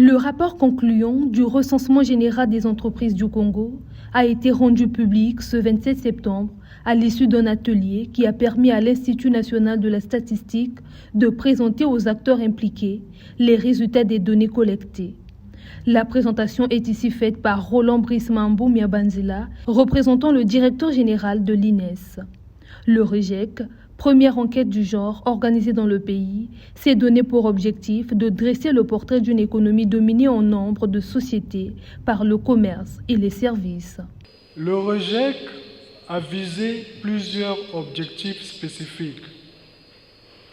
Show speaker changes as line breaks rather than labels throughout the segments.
Le rapport concluant du recensement général des entreprises du Congo a été rendu public ce 27 septembre à l'issue d'un atelier qui a permis à l'Institut national de la statistique de présenter aux acteurs impliqués les résultats des données collectées. La présentation est ici faite par Roland Brice-Mambo Miabanzila, représentant le directeur général de l'INES. Le REGEC, première enquête du genre organisée dans le pays, s'est donné pour objectif de dresser le portrait d'une économie dominée en nombre de sociétés par le commerce et les services.
Le REGEC a visé plusieurs objectifs spécifiques,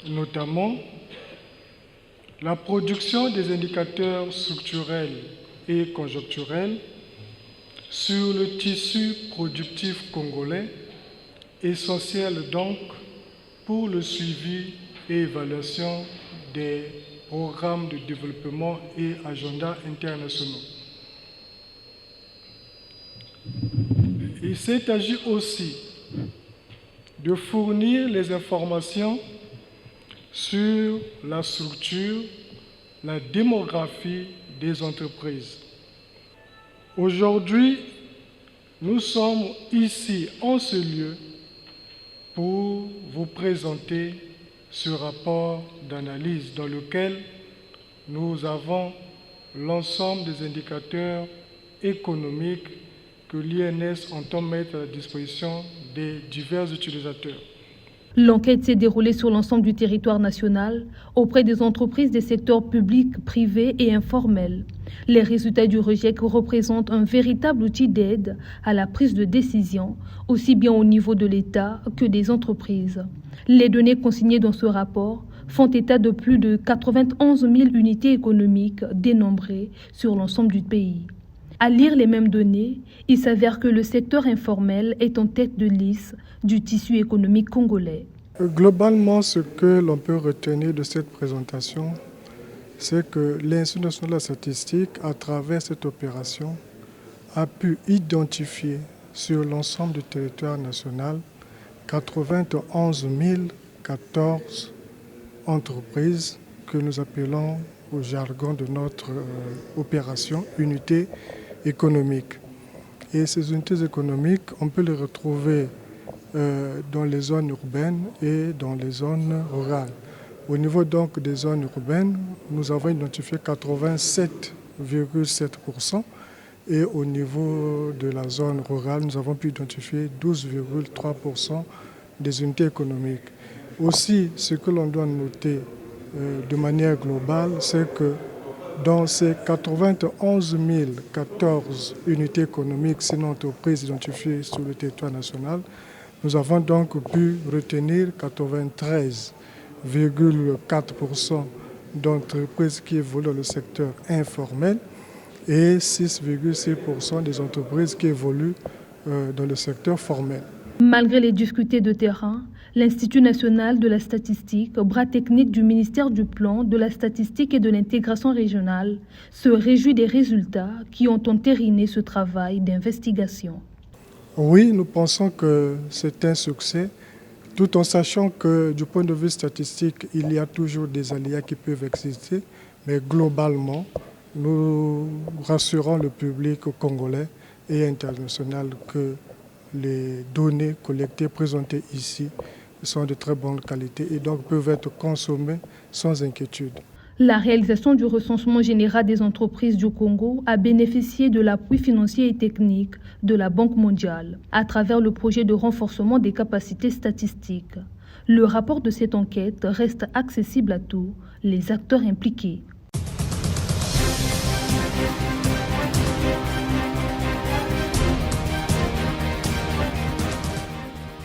notamment la production des indicateurs structurels et conjoncturels sur le tissu productif congolais, essentiel donc pour le suivi et évaluation des programmes de développement et agendas internationaux. Il s'est agi aussi de fournir les informations sur la structure, la démographie des entreprises. Aujourd'hui, nous sommes ici en ce lieu pour vous présenter ce rapport d'analyse dans lequel nous avons l'ensemble des indicateurs économiques que l'INS entend mettre à la disposition des divers utilisateurs.
L'enquête s'est déroulée sur l'ensemble du territoire national, auprès des entreprises des secteurs publics, privés et informels. Les résultats du REGEC représentent un véritable outil d'aide à la prise de décision, aussi bien au niveau de l'État que des entreprises. Les données consignées dans ce rapport font état de plus de 91 000 unités économiques dénombrées sur l'ensemble du pays. À lire les mêmes données, il s'avère que le secteur informel est en tête de liste du tissu économique congolais.
Globalement, ce que l'on peut retenir de cette présentation, c'est que l'Institut national de la statistique, à travers cette opération, a pu identifier sur l'ensemble du territoire national 91 014 entreprises que nous appelons au jargon de notre opération unités économiques. Et ces unités économiques, on peut les retrouver dans les zones urbaines et dans les zones rurales. Au niveau donc des zones urbaines, nous avons identifié 87,7% et au niveau de la zone rurale, nous avons pu identifier 12,3% des unités économiques. Aussi, ce que l'on doit noter de manière globale, c'est que dans ces 91 014 unités économiques, c'est une entreprise identifiée sur le territoire national, nous avons donc pu retenir 93,4% d'entreprises qui évoluent dans le secteur informel et 6,6% des entreprises qui évoluent dans le secteur formel.
Malgré les difficultés de terrain, l'Institut national de la statistique, bras technique du ministère du Plan, de la Statistique et de l'Intégration régionale, se réjouit des résultats qui ont entériné ce travail d'investigation.
Oui, nous pensons que c'est un succès, tout en sachant que du point de vue statistique, il y a toujours des aléas qui peuvent exister, mais globalement, nous rassurons le public congolais et international que les données collectées, présentées ici, sont de très bonne qualité et donc peuvent être consommées sans inquiétude.
La réalisation du recensement général des entreprises du Congo a bénéficié de l'appui financier et technique de la Banque mondiale à travers le projet de renforcement des capacités statistiques. Le rapport de cette enquête reste accessible à tous les acteurs impliqués.